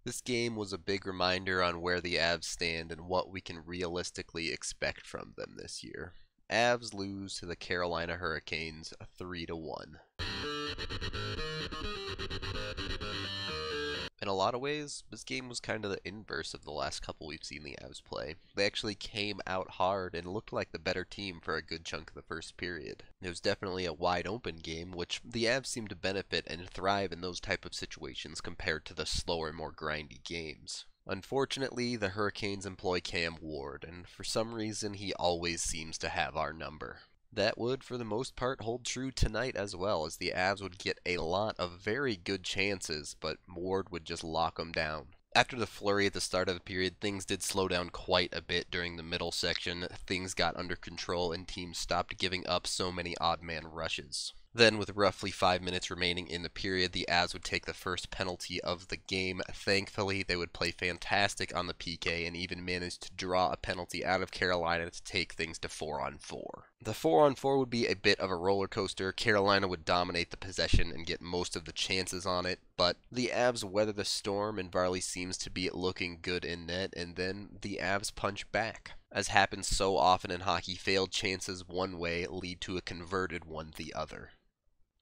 This game was a big reminder on where the Avs stand and what we can realistically expect from them this year. Avs lose to the Carolina Hurricanes 3-1. In a lot of ways, this game was kind of the inverse of the last couple we've seen the Avs play. They actually came out hard and looked like the better team for a good chunk of the first period. It was definitely a wide open game, which the Avs seem to benefit and thrive in those type of situations compared to the slower, more grindy games. Unfortunately, the Hurricanes employ Cam Ward, and for some reason he always seems to have our number. That would, for the most part, hold true tonight as well, as the Avs would get a lot of very good chances, but Ward would just lock them down. After the flurry at the start of the period, things did slow down quite a bit during the middle section. Things got under control and teams stopped giving up so many odd man rushes. Then, with roughly 5 minutes remaining in the period, the Avs would take the first penalty of the game. Thankfully, they would play fantastic on the PK and even manage to draw a penalty out of Carolina to take things to 4-on-4. The 4-on-4 would be a bit of a roller coaster. Carolina would dominate the possession and get most of the chances on it, but the Avs weather the storm and Varley seems to be looking good in net, and then the Avs punch back. As happens so often in hockey, failed chances one way lead to a converted one the other.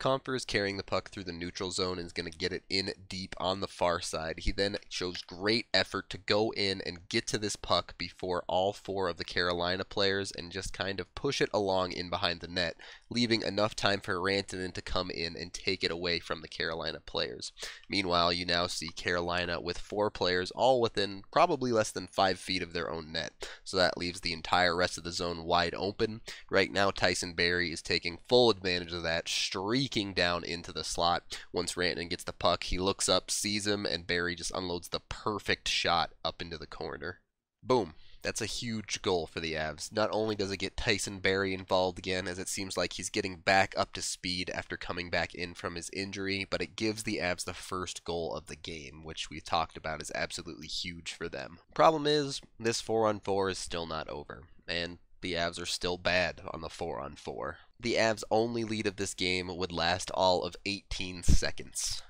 Comfer is carrying the puck through the neutral zone and is going to get it in deep on the far side. He then shows great effort to go in and get to this puck before all four of the Carolina players and just kind of push it along in behind the net, leaving enough time for Rantanen to come in and take it away from the Carolina players. Meanwhile, you now see Carolina with four players all within probably less than 5 feet of their own net. So that leaves the entire rest of the zone wide open. Right now, Tyson Barrie is taking full advantage of that, streaking down into the slot. Once Rantanen gets the puck, he looks up, sees him, and Barrie just unloads the perfect shot up into the corner. Boom. That's a huge goal for the Avs. Not only does it get Tyson Barrie involved again, as it seems like he's getting back up to speed after coming back in from his injury, but it gives the Avs the first goal of the game, which we've talked about is absolutely huge for them. Problem is, this 4-on-4 is still not over, and the Avs are still bad on the 4-on-4. The Avs' only lead of this game would last all of 18 seconds.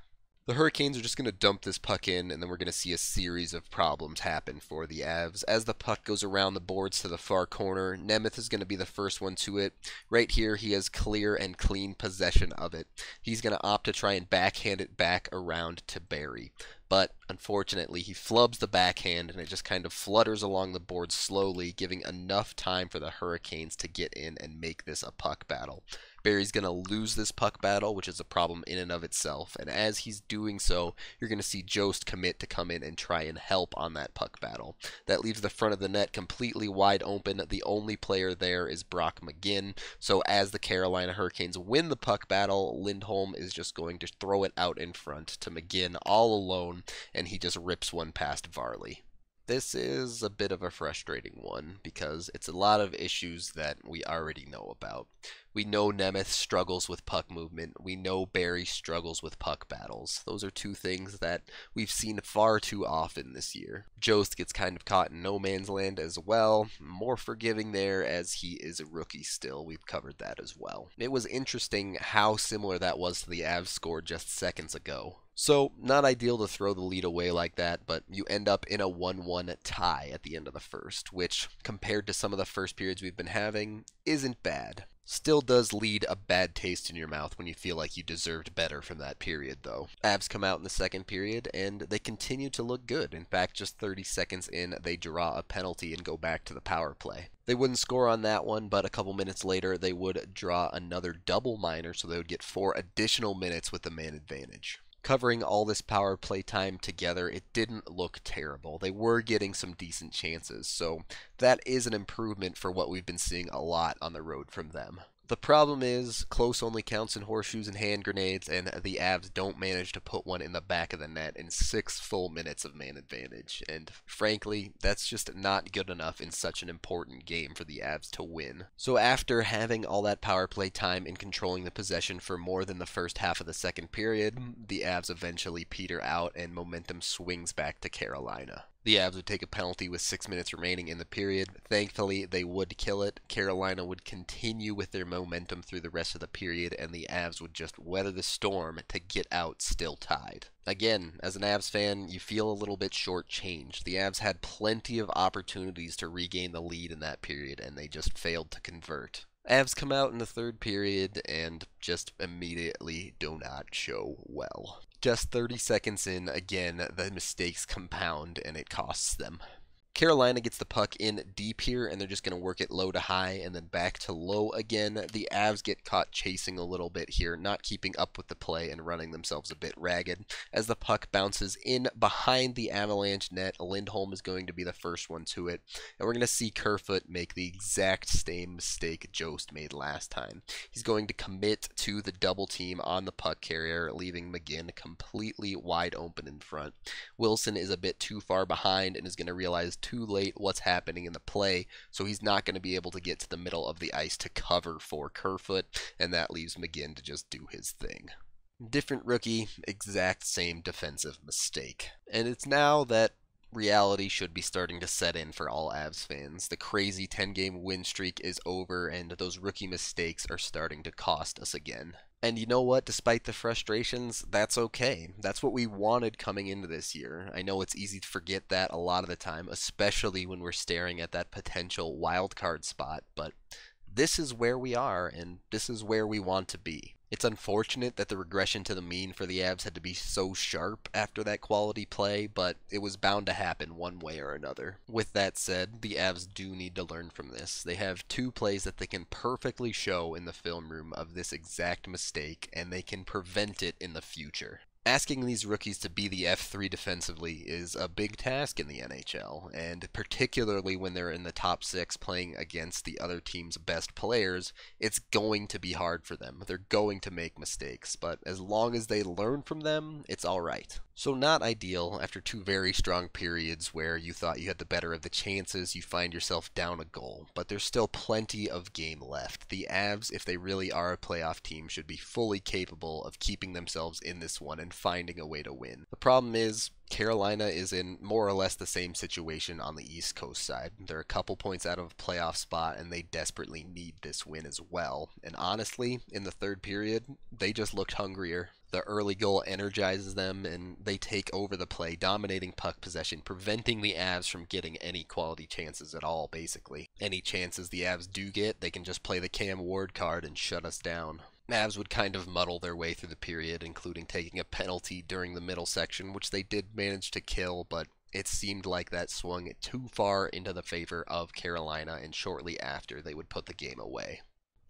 The Hurricanes are just going to dump this puck in, and then we're going to see a series of problems happen for the Avs. As the puck goes around the boards to the far corner, Nemeth is going to be the first one to it. Right here, he has clear and clean possession of it. He's going to opt to try and backhand it back around to Barrie. But unfortunately, he flubs the backhand, and it just kind of flutters along the board slowly, giving enough time for the Hurricanes to get in and make this a puck battle. Barry's going to lose this puck battle, which is a problem in and of itself, and as he's doing so, you're going to see Jost commit to come in and try and help on that puck battle. That leaves the front of the net completely wide open. The only player there is Brock McGinn, so as the Carolina Hurricanes win the puck battle, Lindholm is just going to throw it out in front to McGinn all alone, and he just rips one past Varley. This is a bit of a frustrating one because it's a lot of issues that we already know about. We know Nemeth struggles with puck movement. We know Barrie struggles with puck battles. Those are two things that we've seen far too often this year. Jost gets kind of caught in no man's land as well. More forgiving there as he is a rookie still. We've covered that as well. It was interesting how similar that was to the Avs score just seconds ago. So, not ideal to throw the lead away like that, but you end up in a 1-1 tie at the end of the first, which, compared to some of the first periods we've been having, isn't bad. Still does lead a bad taste in your mouth when you feel like you deserved better from that period, though. Avs come out in the second period, and they continue to look good. In fact, just 30 seconds in, they draw a penalty and go back to the power play. They wouldn't score on that one, but a couple minutes later, they would draw another double minor, so they would get 4 additional minutes with the man advantage. Covering all this power play time together, it didn't look terrible. They were getting some decent chances, so that is an improvement for what we've been seeing a lot on the road from them. The problem is, close only counts in horseshoes and hand grenades, and the Avs don't manage to put one in the back of the net in 6 full minutes of man advantage. And frankly, that's just not good enough in such an important game for the Avs to win. So after having all that power play time and controlling the possession for more than the first half of the second period, the Avs eventually peter out and momentum swings back to Carolina. The Avs would take a penalty with 6 minutes remaining in the period. Thankfully, they would kill it. Carolina would continue with their momentum through the rest of the period, and the Avs would just weather the storm to get out still tied. Again, as an Avs fan, you feel a little bit shortchanged. The Avs had plenty of opportunities to regain the lead in that period, and they just failed to convert. Avs come out in the third period and just immediately do not show well. Just 30 seconds in, again, the mistakes compound and it costs them. Carolina gets the puck in deep here, and they're just going to work it low to high and then back to low again. The Avs get caught chasing a little bit here, not keeping up with the play and running themselves a bit ragged. As the puck bounces in behind the Avalanche net, Lindholm is going to be the first one to it, and we're going to see Kerfoot make the exact same mistake Jost made last time. He's going to commit to the double team on the puck carrier, leaving McGinn completely wide open in front. Wilson is a bit too far behind and is going to realize too late what's happening in the play, so he's not going to be able to get to the middle of the ice to cover for Kerfoot, and that leaves McGinn to just do his thing. Different rookie, exact same defensive mistake. And it's now that reality should be starting to set in for all Avs fans. The crazy 10-game win streak is over, and those rookie mistakes are starting to cost us again. And you know what? Despite the frustrations, that's okay. That's what we wanted coming into this year. I know it's easy to forget that a lot of the time, especially when we're staring at that potential wild card spot, but this is where we are, and this is where we want to be. It's unfortunate that the regression to the mean for the Avs had to be so sharp after that quality play, but it was bound to happen one way or another. With that said, the Avs do need to learn from this. They have two plays that they can perfectly show in the film room of this exact mistake, and they can prevent it in the future. Asking these rookies to be the F3 defensively is a big task in the NHL, and particularly when they're in the top 6 playing against the other team's best players, it's going to be hard for them. They're going to make mistakes, but as long as they learn from them, it's alright. So not ideal after two very strong periods where you thought you had the better of the chances, you find yourself down a goal, but there's still plenty of game left. The Avs, if they really are a playoff team, should be fully capable of keeping themselves in this one and finding a way to win. The problem is, Carolina is in more or less the same situation on the East Coast side. They're a couple points out of a playoff spot, and they desperately need this win as well. And honestly, in the third period, they just looked hungrier. The early goal energizes them, and they take over the play, dominating puck possession, preventing the Avs from getting any quality chances at all, basically. Any chances the Avs do get, they can just play the Cam Ward card and shut us down. Avs would kind of muddle their way through the period, including taking a penalty during the middle section, which they did manage to kill, but it seemed like that swung too far into the favor of Carolina, and shortly after, they would put the game away.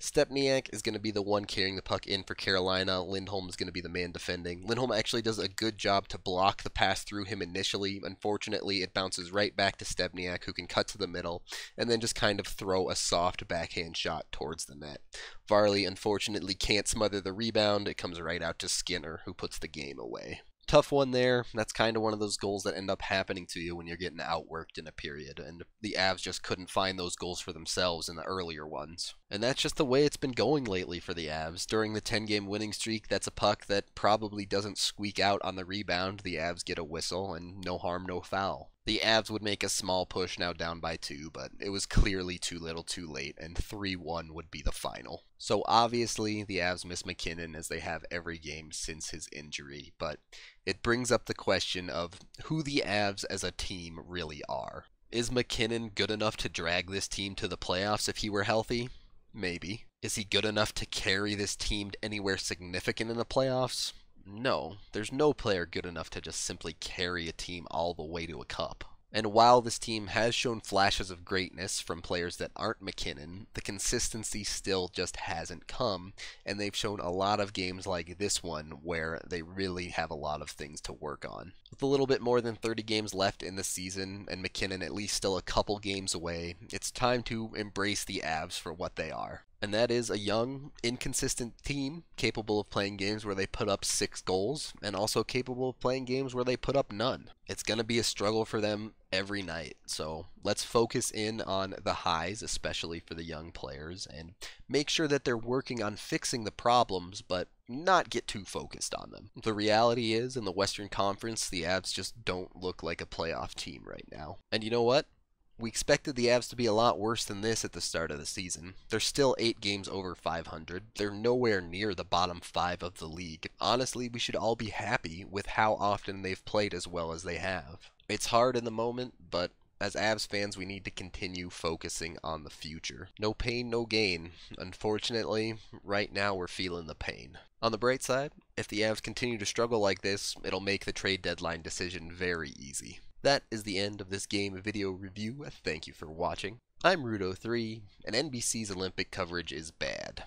Stepniak is going to be the one carrying the puck in for Carolina. Lindholm is going to be the man defending. Lindholm actually does a good job to block the pass through him initially. Unfortunately, it bounces right back to Stepniak, who can cut to the middle and then just kind of throw a soft backhand shot towards the net. Varley, unfortunately, can't smother the rebound. It comes right out to Skinner, who puts the game away. Tough one there. That's kind of one of those goals that end up happening to you when you're getting outworked in a period, and the Avs just couldn't find those goals for themselves in the earlier ones. And that's just the way it's been going lately for the Avs. During the 10-game winning streak, that's a puck that probably doesn't squeak out on the rebound. The Avs get a whistle, and no harm, no foul. The Avs would make a small push, now down by 2, but it was clearly too little too late, and 3-1 would be the final. So obviously, the Avs miss McKinnon, as they have every game since his injury, but it brings up the question of who the Avs as a team really are. Is McKinnon good enough to drag this team to the playoffs if he were healthy? Maybe. Is he good enough to carry this team anywhere significant in the playoffs? No. There's no player good enough to just simply carry a team all the way to a cup. And while this team has shown flashes of greatness from players that aren't McKinnon, the consistency still just hasn't come, and they've shown a lot of games like this one where they really have a lot of things to work on. With a little bit more than 30 games left in the season, and McKinnon at least still a couple games away, it's time to embrace the Avs for what they are. And that is a young, inconsistent team capable of playing games where they put up 6 goals and also capable of playing games where they put up none. It's going to be a struggle for them every night. So let's focus in on the highs, especially for the young players, and make sure that they're working on fixing the problems, but not get too focused on them. The reality is, in the Western Conference, the Avs just don't look like a playoff team right now. And you know what? We expected the Avs to be a lot worse than this at the start of the season. They're still 8 games over 500. They're nowhere near the bottom 5 of the league. Honestly, we should all be happy with how often they've played as well as they have. It's hard in the moment, but as Avs fans, we need to continue focusing on the future. No pain, no gain. Unfortunately, right now we're feeling the pain. On the bright side, if the Avs continue to struggle like this, it'll make the trade deadline decision very easy. That is the end of this game video review. Thank you for watching. I'm Rudo3, and NBC's Olympic coverage is bad.